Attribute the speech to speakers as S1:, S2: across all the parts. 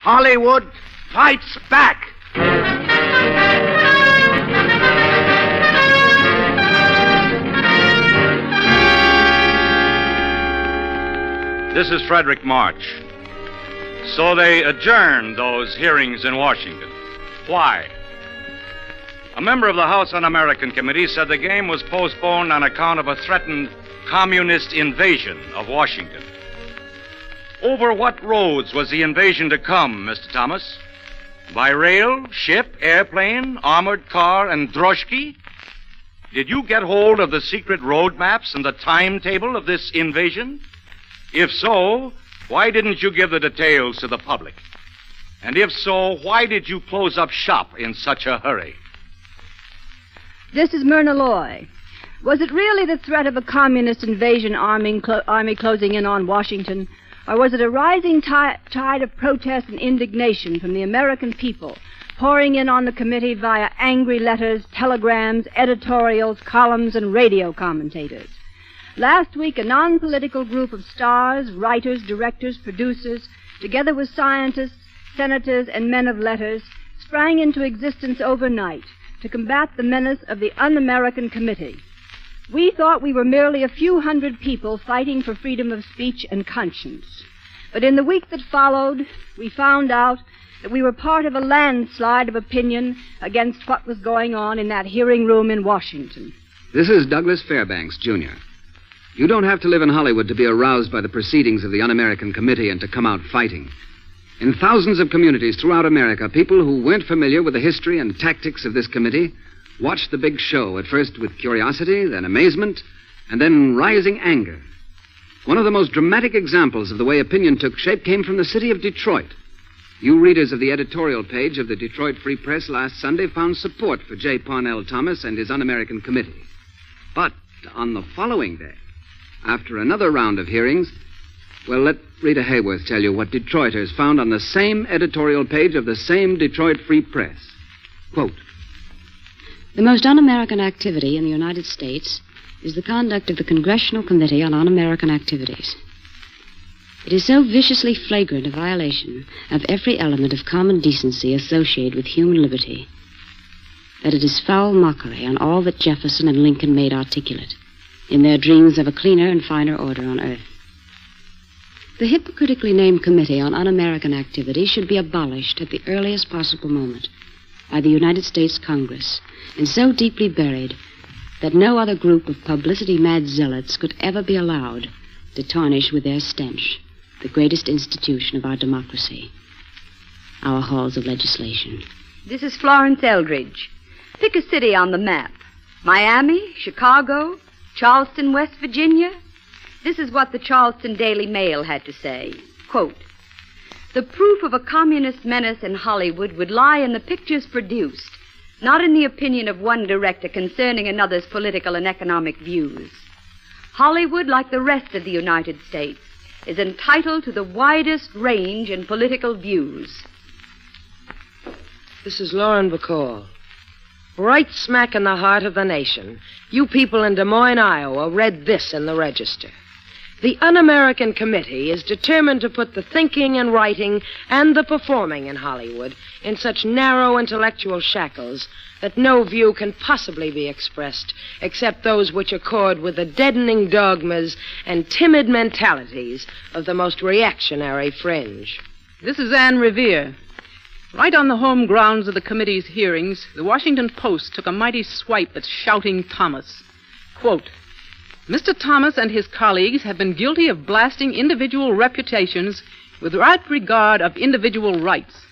S1: Hollywood fights back.
S2: This is Frederick March. So they adjourned those hearings in Washington. Why? A member of the House Un-American Committee said the game was postponed on account of a threatened communist invasion of Washington. Over what roads was the invasion to come, Mr. Thomas? By rail, ship, airplane, armored car, and droshky? Did you get hold of the secret road maps and the timetable of this invasion? If so, why didn't you give the details to the public? And if so, why did you close up shop in such a hurry?
S3: This is Myrna Loy. Was it really the threat of a communist invasion army closing in on Washington, or was it a rising tide of protest and indignation from the American people, pouring in on the committee via angry letters, telegrams, editorials, columns, and radio commentators? Last week, a non-political group of stars, writers, directors, producers, together with scientists, senators, and men of letters, sprang into existence overnight to combat the menace of the Un-American Committee. We thought we were merely a few hundred people fighting for freedom of speech and conscience. But in the week that followed, we found out that we were part of a landslide of opinion against what was going on in that hearing room in Washington.
S4: This is Douglas Fairbanks, Jr. You don't have to live in Hollywood to be aroused by the proceedings of the Un-American Committee and to come out fighting. In thousands of communities throughout America, people who weren't familiar with the history and tactics of this committee watched the big show, at first with curiosity, then amazement, and then rising anger. One of the most dramatic examples of the way opinion took shape came from the city of Detroit. You readers of the editorial page of the Detroit Free Press last Sunday found support for J. Parnell Thomas and his Un-American Committee. But on the following day, after another round of hearings, well, let Rita Hayworth tell you what Detroiters found on the same editorial page of the same Detroit Free Press. Quote,
S5: "The most un-American activity in the United States is the conduct of the Congressional Committee on Un-American Activities. It is so viciously flagrant a violation of every element of common decency associated with human liberty that it is foul mockery on all that Jefferson and Lincoln made articulate in their dreams of a cleaner and finer order on earth. The hypocritically named Committee on Un-American Activity should be abolished at the earliest possible moment by the United States Congress, and so deeply buried that no other group of publicity-mad zealots could ever be allowed to tarnish with their stench the greatest institution of our democracy, our halls of legislation."
S6: This is Florence Eldridge. Pick a city on the map. Miami, Chicago, Charleston, West Virginia. This is what the Charleston Daily Mail had to say. Quote, "The proof of a communist menace in Hollywood would lie in the pictures produced, not in the opinion of one director concerning another's political and economic views. Hollywood, like the rest of the United States, is entitled to the widest range in political views."
S7: This is Lauren Bacall. Right smack in the heart of the nation, you people in Des Moines, Iowa, read this in the Register. "The Un-American Committee is determined to put the thinking and writing and the performing in Hollywood in such narrow intellectual shackles that no view can possibly be expressed except those which accord with the deadening dogmas and timid mentalities of the most reactionary fringe."
S8: This is Anne Revere. Right on the home grounds of the committee's hearings, the Washington Post took a mighty swipe at Shouting Thomas. Quote, "Mr. Thomas and his colleagues have been guilty of blasting individual reputations without regard of individual rights.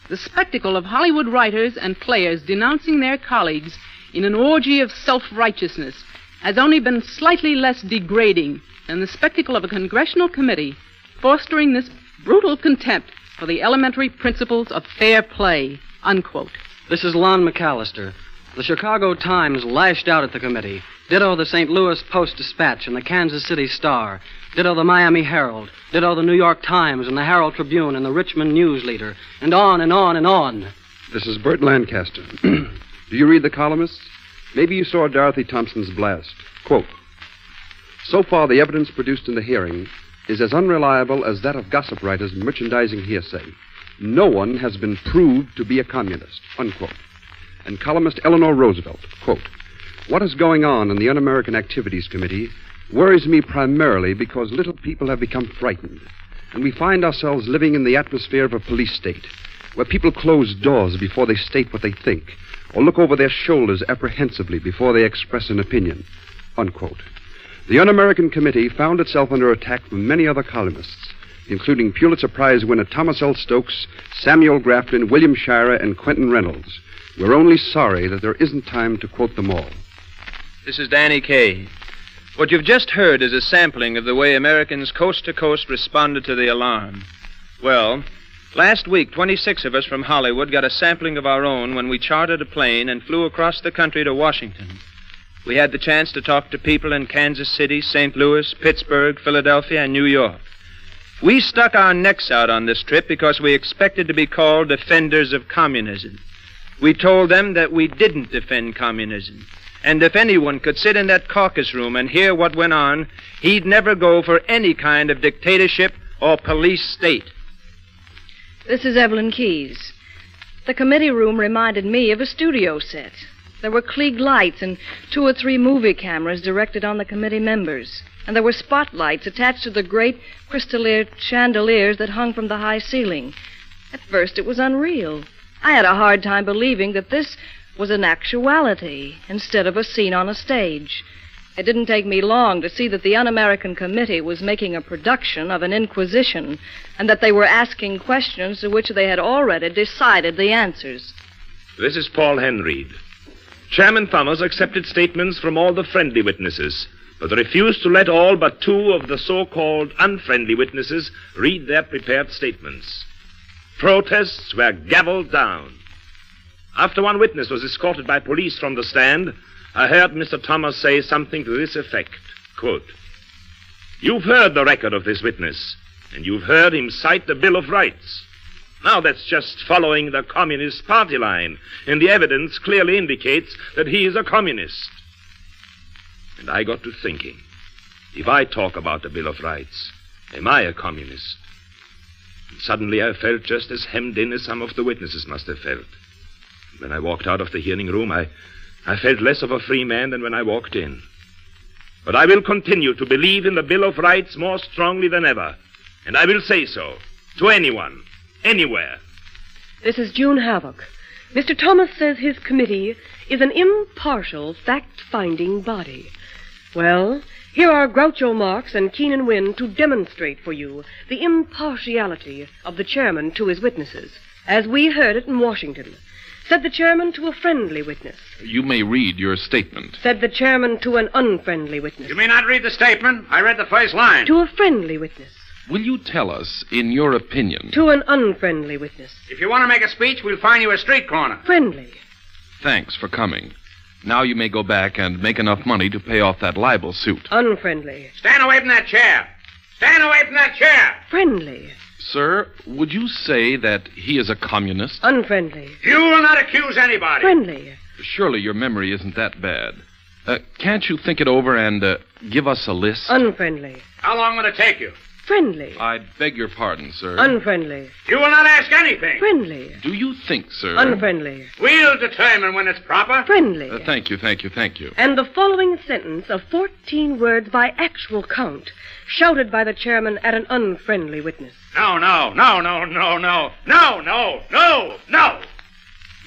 S8: The spectacle of Hollywood writers and players denouncing their colleagues in an orgy of self-righteousness has only been slightly less degrading than the spectacle of a congressional committee fostering this brutal contempt for the elementary principles of fair play." Unquote.
S9: This is Lon McAllister. The Chicago Times lashed out at the committee. Ditto the St. Louis Post-Dispatch and the Kansas City Star. Ditto the Miami Herald. Ditto the New York Times and the Herald Tribune and the Richmond News Leader. And on and on and on.
S10: This is Bert Lancaster. Do you read the columnists? Maybe you saw Dorothy Thompson's blast. Quote, "So far, the evidence produced in the hearing is as unreliable as that of gossip writers' merchandising hearsay. no one has been proved to be a communist, unquote. And columnist Eleanor Roosevelt, quote, what is going on in the Un-American Activities Committee worries me primarily because little people have become frightened, and we find ourselves living in the atmosphere of a police state, where people close doors before they state what they think, or look over their shoulders apprehensively before they express an opinion, unquote. The Un-American Committee found itself under attack from many other columnists, including Pulitzer Prize winner Thomas L. Stokes, Samuel Grafton, William Shirer, and Quentin Reynolds. We're only sorry that there isn't time to quote them all.
S11: This is Danny Kaye. What you've just heard is a sampling of the way Americans coast to coast responded to the alarm. Well, last week, 26 of us from Hollywood got a sampling of our own when we chartered a plane and flew across the country to Washington. We had the chance to talk to people in Kansas City, St. Louis, Pittsburgh, Philadelphia, and New York. We stuck our necks out on this trip because we expected to be called defenders of communism. We told them that we didn't defend communism. And if anyone could sit in that caucus room and hear what went on, he'd never go for any kind of dictatorship or police state.
S12: This is Evelyn Keyes. The committee room reminded me of a studio set. There were Klieg lights and 2 or 3 movie cameras directed on the committee members. And there were spotlights attached to the great crystalline chandeliers that hung from the high ceiling. At first, it was unreal. I had a hard time believing that this was an actuality instead of a scene on a stage. It didn't take me long to see that the Un-American Committee was making a production of an inquisition, and that they were asking questions to which they had already decided the answers.
S13: This is Paul Henreid. Chairman Thomas accepted statements from all the friendly witnesses, but refused to let all but 2 of the so-called unfriendly witnesses read their prepared statements. Protests were gavelled down. After one witness was escorted by police from the stand, I heard Mr. Thomas say something to this effect, quote, you've heard the record of this witness, and you've heard him cite the Bill of Rights. Now that's just following the Communist Party line, and the evidence clearly indicates that he is a communist. And I got to thinking, if I talk about the Bill of Rights, am I a communist? And suddenly I felt just as hemmed in as some of the witnesses must have felt. And when I walked out of the hearing room, I felt less of a free man than when I walked in. But I will continue to believe in the Bill of Rights more strongly than ever, and I will say so to anyone, anywhere.
S14: This is June Havoc. Mr. Thomas says his committee is an impartial, fact-finding body. Well, here are Groucho Marx and Keenan Wynn to demonstrate for you the impartiality of the chairman to his witnesses, as we heard it in Washington. Said the chairman to a friendly witness.
S15: You may read your statement.
S14: Said the chairman to an unfriendly witness.
S2: You may not read the statement. I read the first line.
S14: To a friendly witness.
S15: Will you tell us, in your opinion?
S14: To an unfriendly witness.
S2: If you want to make a speech, we'll find you a street corner.
S14: Friendly.
S15: Thanks for coming. Now you may go back and make enough money to pay off that libel suit.
S14: Unfriendly.
S2: Stand away from that chair. Stand away from that chair.
S14: Friendly.
S15: Sir, would you say that he is a communist?
S14: Unfriendly.
S2: You will not accuse anybody.
S14: Friendly.
S15: Surely your memory isn't that bad. Can't you think it over and give us a list?
S14: Unfriendly.
S2: How long will it take you?
S14: Friendly.
S15: I beg your pardon, sir.
S14: Unfriendly.
S2: You will not ask anything.
S14: Friendly.
S15: Do you think, sir?
S14: Unfriendly.
S2: We'll determine when it's proper.
S14: Friendly.
S15: Thank you.
S14: And the following sentence of 14 words by actual count, shouted by the chairman at an unfriendly witness.
S2: No.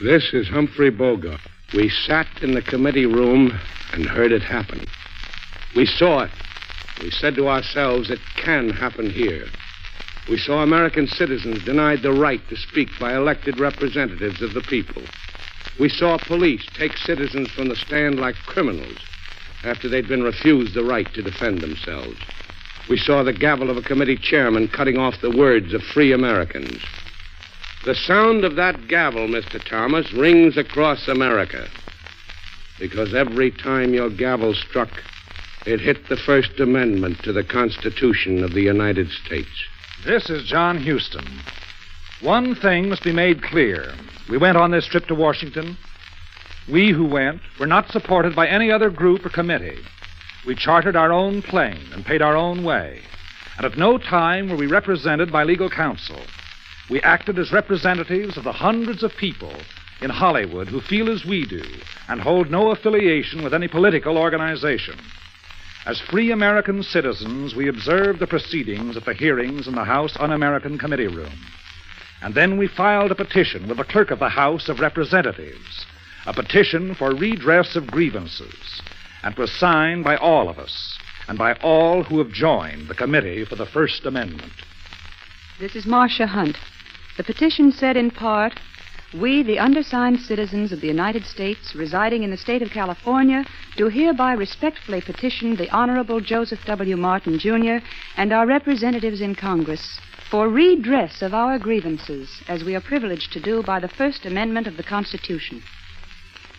S16: This is Humphrey Bogart. We sat in the committee room and heard it happen. We saw it. We said to ourselves, it can happen here. We saw American citizens denied the right to speak by elected representatives of the people. We saw police take citizens from the stand like criminals after they'd been refused the right to defend themselves. We saw the gavel of a committee chairman cutting off the words of free Americans. The sound of that gavel, Mr. Thomas, rings across America. Because every time your gavel struck, it hit the First Amendment to the Constitution of the United States.
S17: This is John Huston. One thing must be made clear. We went on this trip to Washington. We who went were not supported by any other group or committee. We chartered our own plane and paid our own way. And at no time were we represented by legal counsel. We acted as representatives of the hundreds of people in Hollywood who feel as we do and hold no affiliation with any political organization. As free American citizens, we observed the proceedings at the hearings in the House Un-American Committee Room. And then we filed a petition with the clerk of the House of Representatives, a petition for redress of grievances, and was signed by all of us and by all who have joined the Committee for the First Amendment.
S18: This is Marcia Hunt. The petition said in part, "We, the undersigned citizens of the United States residing in the state of California, do hereby respectfully petition the Honorable Joseph W. Martin, Jr. and our representatives in Congress for redress of our grievances, as we are privileged to do by the First Amendment of the Constitution.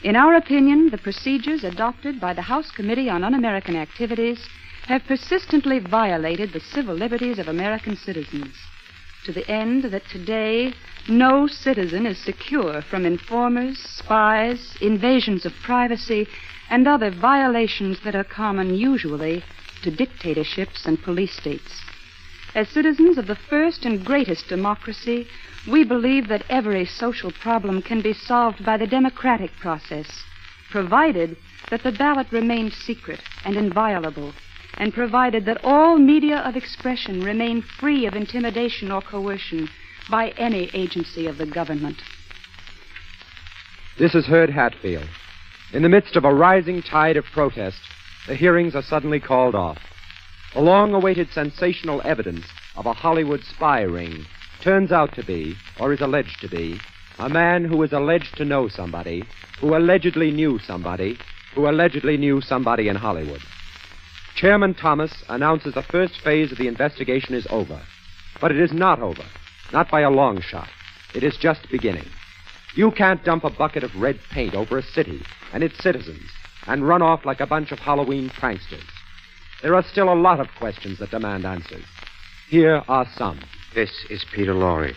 S18: In our opinion, the procedures adopted by the House Committee on Un-American Activities have persistently violated the civil liberties of American citizens, to the end that today no citizen is secure from informers, spies, invasions of privacy, and other violations that are common usually to dictatorships and police states. As citizens of the first and greatest democracy, we believe that every social problem can be solved by the democratic process, provided that the ballot remains secret and inviolable, and provided that all media of expression remain free of intimidation or coercion by any agency of the government."
S19: This is Hurd Hatfield. In the midst of a rising tide of protest, the hearings are suddenly called off. The long-awaited sensational evidence of a Hollywood spy ring turns out to be, or is alleged to be, a man who is alleged to know somebody, who allegedly knew somebody, who allegedly knew somebody in Hollywood. Chairman Thomas announces the first phase of the investigation is over. But it is not over. Not by a long shot. It is just beginning. You can't dump a bucket of red paint over a city and its citizens and run off like a bunch of Halloween pranksters. There are still a lot of questions that demand answers. Here are some.
S20: This is Peter Lorre.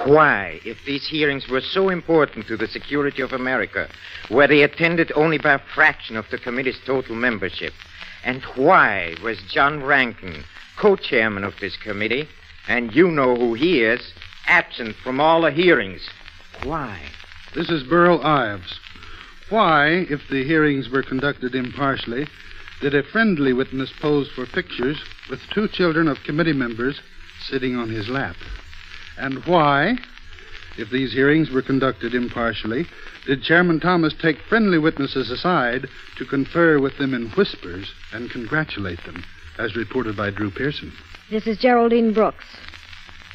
S20: Why, if these hearings were so important to the security of America, were they attended only by a fraction of the committee's total membership? And why was John Rankin, co-chairman of this committee, and you know who he is, absent from all the hearings? Why?
S21: This is Burl Ives. Why, if the hearings were conducted impartially, did a friendly witness pose for pictures with two children of committee members sitting on his lap? And why, if these hearings were conducted impartially, did Chairman Thomas take friendly witnesses aside to confer with them in whispers and congratulate them, as reported by Drew Pearson?
S22: This is Geraldine Brooks.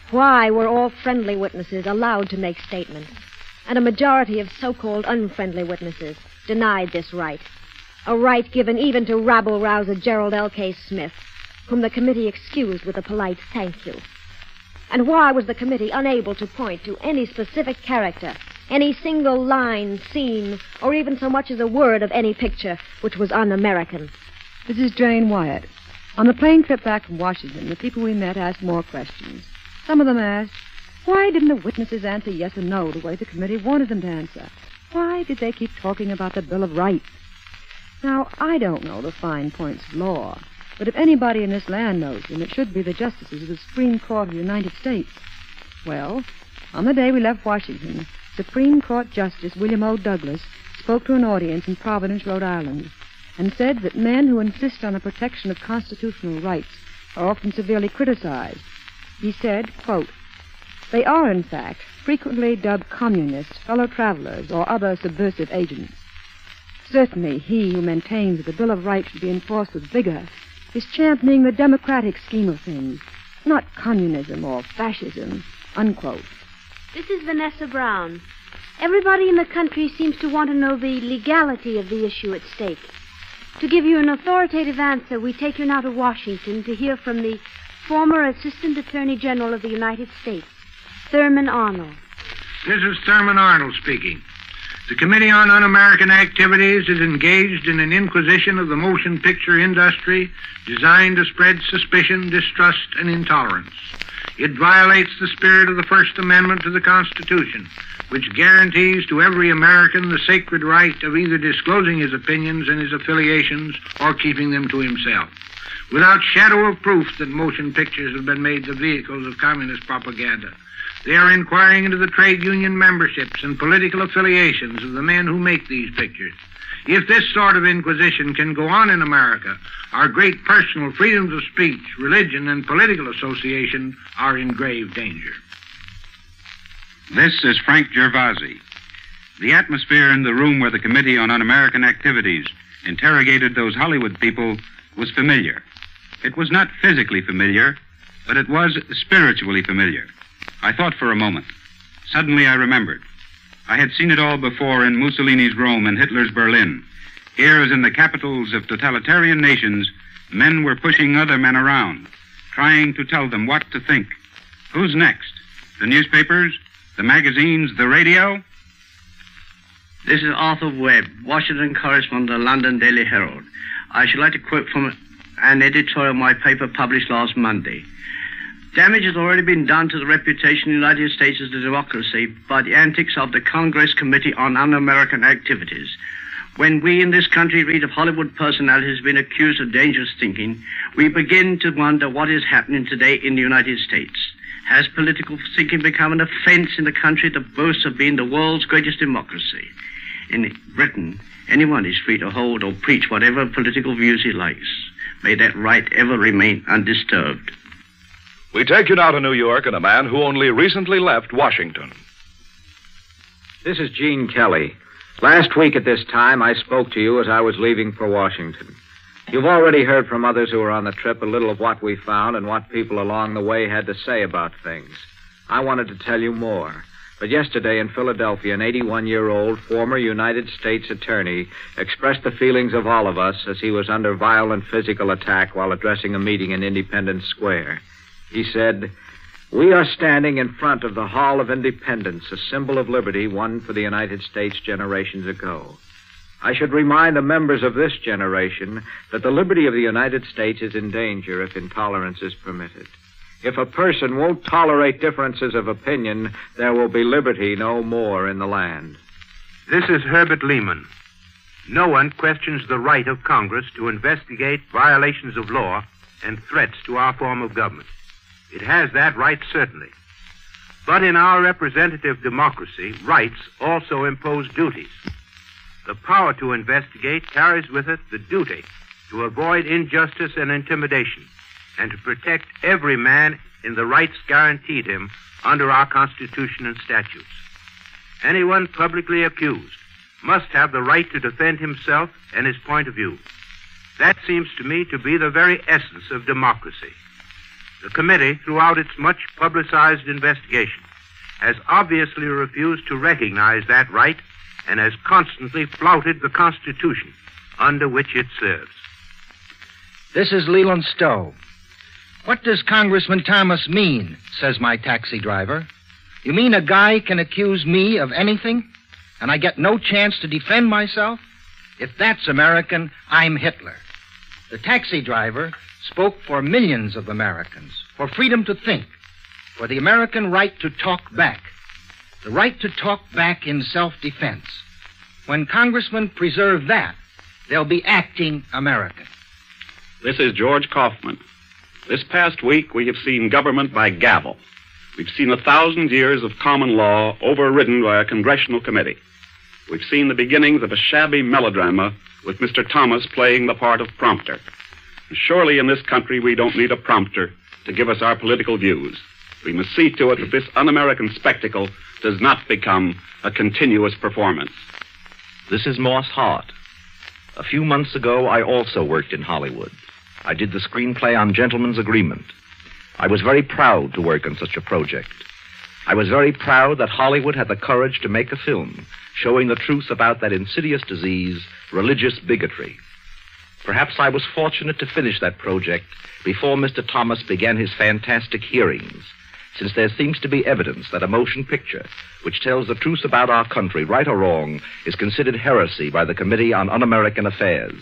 S22: Why were all friendly witnesses allowed to make statements, and a majority of so-called unfriendly witnesses denied this right? A right given even to rabble-rouser Gerald L.K. Smith, whom the committee excused with a polite thank you. And why was the committee unable to point to any specific character, any single line, scene, or even so much as a word of any picture which was un-American?
S23: This is Jane Wyatt. On the plane trip back from Washington, the people we met asked more questions. Some of them asked, why didn't the witnesses answer yes or no the way the committee wanted them to answer? Why did they keep talking about the Bill of Rights? Now, I don't know the fine points of law, but if anybody in this land knows them, it should be the justices of the Supreme Court of the United States. Well, on the day we left Washington, Supreme Court Justice William O. Douglas spoke to an audience in Providence, Rhode Island, and said that men who insist on the protection of constitutional rights are often severely criticized. He said, quote, "They are, in fact, frequently dubbed communists, fellow travelers, or other subversive agents. Certainly he who maintains that the Bill of Rights should be enforced with vigor is championing the democratic scheme of things, not communism or fascism," unquote.
S24: This is Vanessa Brown. Everybody in the country seems to want to know the legality of the issue at stake. To give you an authoritative answer, we take you now to Washington to hear from the former Assistant Attorney General of the United States, Thurman Arnold.
S25: This is Thurman Arnold speaking. The Committee on Un-American Activities is engaged in an inquisition of the motion picture industry designed to spread suspicion, distrust, and intolerance. It violates the spirit of the First Amendment to the Constitution, which guarantees to every American the sacred right of either disclosing his opinions and his affiliations or keeping them to himself. Without shadow of proof that motion pictures have been made the vehicles of communist propaganda, They are inquiring into the trade union memberships and political affiliations of the men who make these pictures. If this sort of inquisition can go on in America, our great personal freedoms of speech, religion, and political association are in grave danger.
S1: This is Frank Gervasi. The atmosphere in the room where the Committee on Un-American Activities interrogated those Hollywood people was familiar. It was not physically familiar, but it was spiritually familiar. I thought for a moment. Suddenly I remembered. I had seen it all before in Mussolini's Rome and Hitler's Berlin. Here, as in the capitals of totalitarian nations, men were pushing other men around, trying to tell them what to think. Who's next? The newspapers? The magazines? The radio?
S3: This is Arthur Webb, Washington correspondent of the London Daily Herald. I should like to quote from an editorial my paper published last Monday. Damage has already been done to the reputation of the United States as a democracy by the antics of the Congress Committee on Un-American Activities. When we in this country read of Hollywood personalities being accused of dangerous thinking, we begin to wonder what is happening today in the United States. Has political thinking become an offense in the country that boasts of being the world's greatest democracy? In Britain, anyone is free to hold or preach whatever political views he likes. May that right ever remain undisturbed.
S4: We take you now to New York and a man who only recently left Washington.
S5: This is Gene Kelly. Last week at this time, I spoke to you as I was leaving for Washington. You've already heard from others who were on the trip a little of what we found and what people along the way had to say about things. I wanted to tell you more. But yesterday in Philadelphia, an 81-year-old former United States attorney expressed the feelings of all of us as he was under violent physical attack while addressing a meeting in Independence Square. He said, "We are standing in front of the Hall of Independence, a symbol of liberty won for the United States generations ago. I should remind the members of this generation that the liberty of the United States is in danger if intolerance is permitted. If a person won't tolerate differences of opinion, there will be liberty no more in the land."
S25: This is Herbert Lehman. No one questions the right of Congress to investigate violations of law and threats to our form of government. It has that right, certainly. But in our representative democracy, rights also impose duties. The power to investigate carries with it the duty to avoid injustice and intimidation, and to protect every man in the rights guaranteed him under our Constitution and statutes. Anyone publicly accused must have the right to defend himself and his point of view. That seems to me to be the very essence of democracy. The committee, throughout its much publicized investigation, has obviously refused to recognize that right and has constantly flouted the Constitution under which it serves.
S6: This is Leland Stowe. "What does Congressman Thomas mean?" says my taxi driver. "You mean a guy can accuse me of anything, and I get no chance to defend myself? If that's American, I'm Hitler." The taxi driver spoke for millions of Americans, for freedom to think, for the American right to talk back, the right to talk back in self-defense. When congressmen preserve that, they'll be acting American.
S26: This is George Kaufman. This past week, we have seen government by gavel. We've seen 1,000 years of common law overridden by a congressional committee. We've seen the beginnings of a shabby melodrama with Mr. Thomas playing the part of prompter. Surely in this country we don't need a prompter to give us our political views. We must see to it that this un-American spectacle does not become a continuous performance.
S27: This is Moss Hart. A few months ago, I also worked in Hollywood. I did the screenplay on Gentleman's Agreement. I was very proud to work on such a project. I was very proud that Hollywood had the courage to make a film showing the truth about that insidious disease, religious bigotry. Perhaps I was fortunate to finish that project before Mr. Thomas began his fantastic hearings, since there seems to be evidence that a motion picture which tells the truth about our country, right or wrong, is considered heresy by the Committee on Un-American Affairs.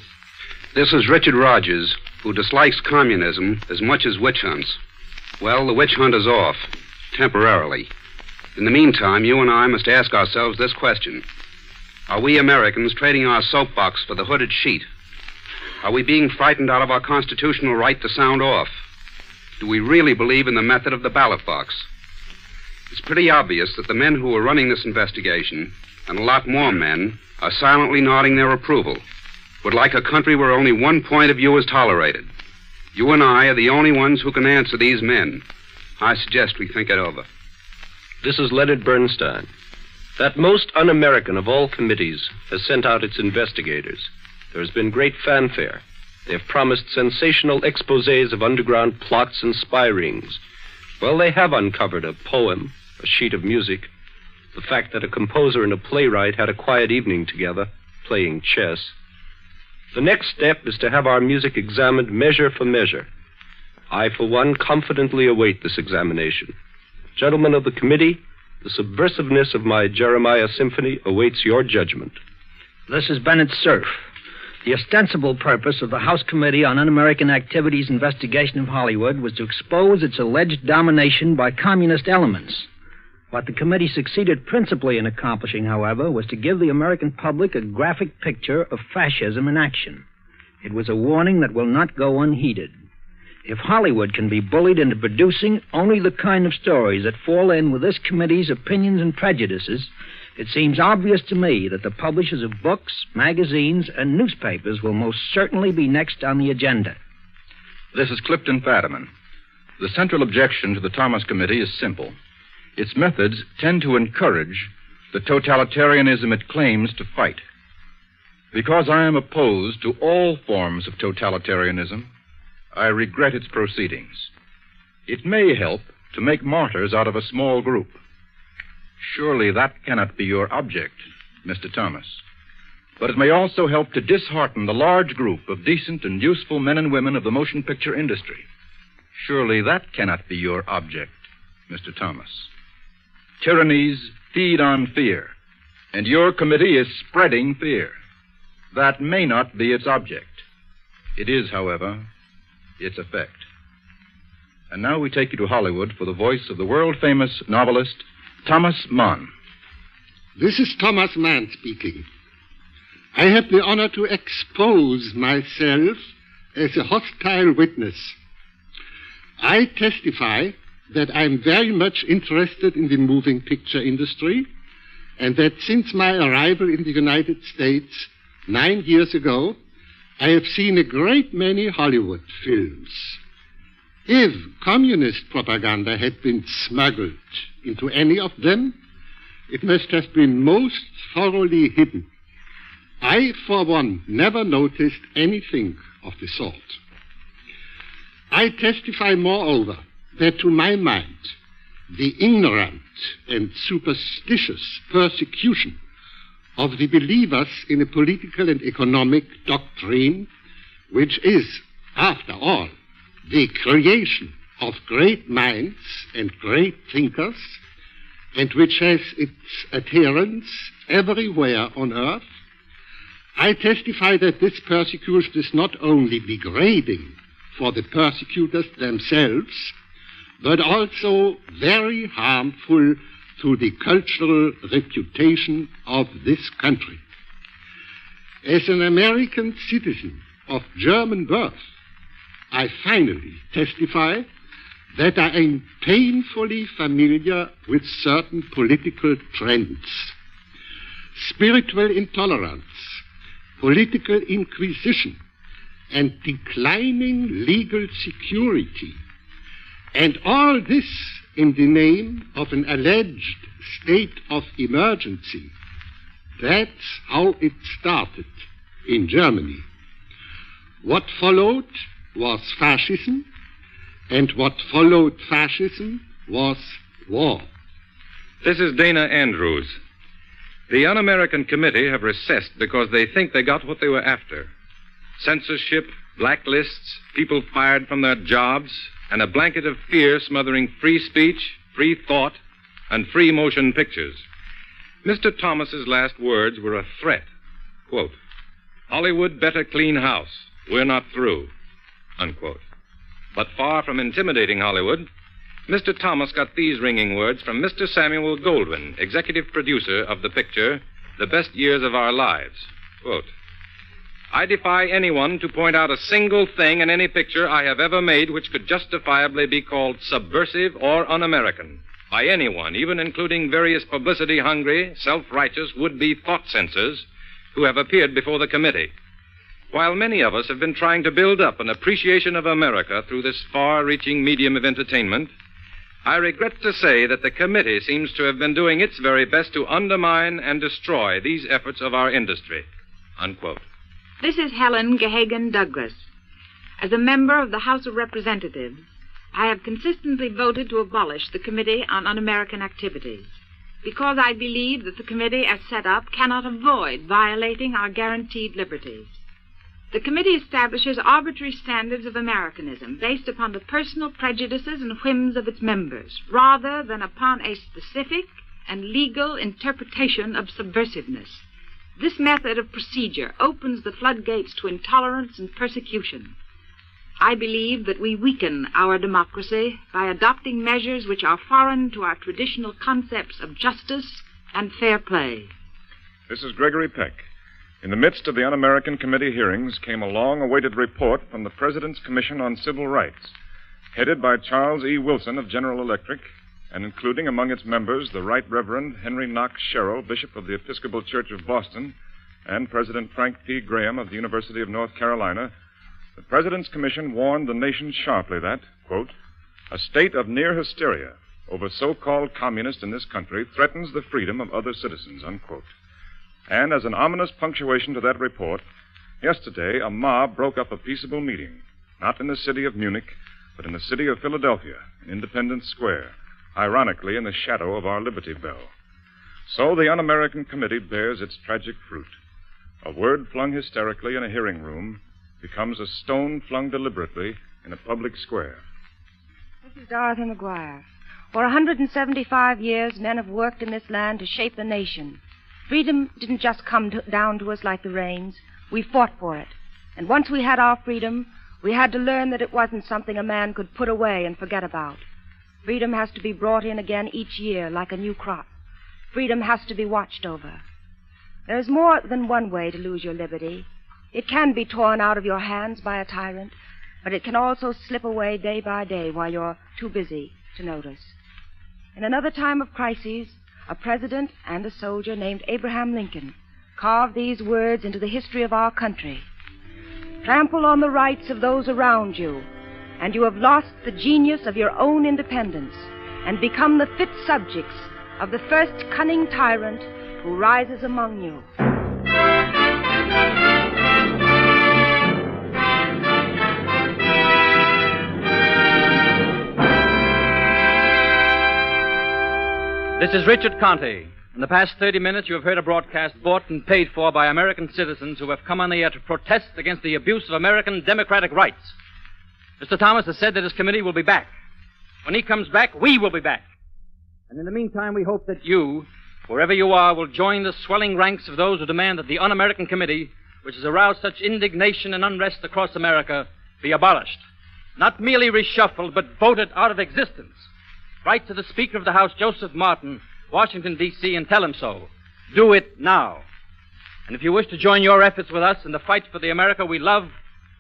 S1: This is Richard Rogers, who dislikes communism as much as witch hunts. Well, the witch hunt is off, temporarily. In the meantime, you and I must ask ourselves this question. Are we Americans trading our soapbox for the hooded sheet? Are we being frightened out of our constitutional right to sound off? Do we really believe in the method of the ballot box?
S7: It's pretty obvious that the men who are running this investigation, and a lot more men, are silently nodding their approval. Would like a country where only one point of view is tolerated. You and I are the only ones who can answer these men. I suggest we think it over.
S8: This is Leonard Bernstein. That most un-American of all committees has sent out its investigators. There has been great fanfare. They have promised sensational exposés of underground plots and spy rings. Well, they have uncovered a poem, a sheet of music, the fact that a composer and a playwright had a quiet evening together, playing chess. The next step is to have our music examined measure for measure. I, for one, confidently await this examination. Gentlemen of the committee, the subversiveness of my Jeremiah Symphony awaits your judgment.
S9: This is Bennett Cerf. The ostensible purpose of the House Committee on Un-American Activities investigation of Hollywood was to expose its alleged domination by communist elements. What the committee succeeded principally in accomplishing, however, was to give the American public a graphic picture of fascism in action. It was a warning that will not go unheeded. If Hollywood can be bullied into producing only the kind of stories that fall in with this committee's opinions and prejudices, it seems obvious to me that the publishers of books, magazines, and newspapers will most certainly be next on the agenda.
S10: This is Clifton Fadiman. The central objection to the Thomas Committee is simple. Its methods tend to encourage the totalitarianism it claims to fight. Because I am opposed to all forms of totalitarianism, I regret its proceedings. It may help to make martyrs out of a small group. Surely that cannot be your object, Mr. Thomas. But it may also help to dishearten the large group of decent and useful men and women of the motion picture industry. Surely that cannot be your object, Mr. Thomas. Tyrannies feed on fear, and your committee is spreading fear. That may not be its object. It is, however, its effect. And now we take you to Hollywood for the voice of the world-famous novelist Thomas Mann.
S11: This is Thomas Mann speaking. I have the honor to expose myself as a hostile witness. I testify that I'm very much interested in the moving picture industry, and that since my arrival in the United States 9 years ago, I have seen a great many Hollywood films. If communist propaganda had been smuggled into any of them, it must have been most thoroughly hidden. I, for one, never noticed anything of the sort. I testify, moreover, that to my mind, the ignorant and superstitious persecution of the believers in a political and economic doctrine, which is, after all, the creation of great minds and great thinkers, and which has its adherents everywhere on earth, I testify that this persecution is not only degrading for the persecutors themselves, but also very harmful to the cultural reputation of this country. As an American citizen of German birth, I finally testify that I am painfully familiar with certain political trends. Spiritual intolerance, political inquisition, and declining legal security. And all this in the name of an alleged state of emergency. That's how it started in Germany. What followed was fascism, and what followed fascism was war.
S2: This is Dana Andrews. The Un-American Committee have recessed because they think they got what they were after. Censorship, blacklists, people fired from their jobs, and a blanket of fear smothering free speech, free thought, and free motion pictures. Mr. Thomas's last words were a threat. Quote, "Hollywood better clean house. We're not through." Unquote. But far from intimidating Hollywood, Mr. Thomas got these ringing words from Mr. Samuel Goldwyn, executive producer of the picture, The Best Years of Our Lives. Quote, "I defy anyone to point out a single thing in any picture I have ever made which could justifiably be called subversive or un-American."
S12: by anyone, even including various publicity-hungry, self-righteous would-be thought censors who have appeared before the committee. While many of us have been trying to build up an appreciation of America through this far-reaching medium of entertainment, I regret to say that the committee seems to have been doing its very best to undermine and destroy these efforts of our industry. Unquote.
S13: This is Helen Gahagan Douglas. As a member of the House of Representatives, I have consistently voted to abolish the Committee on Un-American Activities because I believe that the committee as set up cannot avoid violating our guaranteed liberties. The committee establishes arbitrary standards of Americanism based upon the personal prejudices and whims of its members, rather than upon a specific and legal interpretation of subversiveness. This method of procedure opens the floodgates to intolerance and persecution. I believe that we weaken our democracy by adopting measures which are foreign to our traditional concepts of justice and fair play.
S14: This is Gregory Peck. In the midst of the Un-American Committee hearings came a long-awaited report from the President's Commission on Civil Rights, headed by Charles E. Wilson of General Electric, and including among its members the Right Reverend Henry Knox Sherrill, Bishop of the Episcopal Church of Boston, and President Frank P. Graham of the University of North Carolina. The President's Commission warned the nation sharply that, quote, a state of near hysteria over so-called communists in this country threatens the freedom of other citizens, unquote. And as an ominous punctuation to that report, yesterday a mob broke up a peaceable meeting, not in the city of Munich, but in the city of Philadelphia, in Independence Square, ironically in the shadow of our Liberty Bell. So the Un-American Committee bears its tragic fruit. A word flung hysterically in a hearing room becomes a stone flung deliberately in a public square.
S23: This is Dorothy McGuire. For 175 years, men have worked in this land to shape the nation. Freedom didn't just come down to us like the rains. We fought for it. And once we had our freedom, we had to learn that it wasn't something a man could put away and forget about. Freedom has to be brought in again each year like a new crop. Freedom has to be watched over. There is more than one way to lose your liberty. It can be torn out of your hands by a tyrant, but it can also slip away day by day while you're too busy to notice. In another time of crises, a president and a soldier named Abraham Lincoln carved these words into the history of our country. Trample on the rights of those around you, and you have lost the genius of your own independence and become the fit subjects of the first cunning tyrant who rises among you.
S15: This is Richard Conte. In the past 30 minutes, you have heard a broadcast bought and paid for by American citizens who have come on the air to protest against the abuse of American democratic rights. Mr. Thomas has said that his committee will be back. When he comes back, we will be back. And in the meantime, we hope that you, wherever you are, will join the swelling ranks of those who demand that the Un-American Committee, which has aroused such indignation and unrest across America, be abolished. Not merely reshuffled, but voted out of existence. Write to the Speaker of the House, Joseph Martin, Washington, D.C., and tell him so. Do it now. And if you wish to join your efforts with us in the fight for the America we love,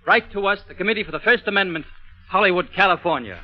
S15: write to us, the Committee for the First Amendment, Hollywood, California.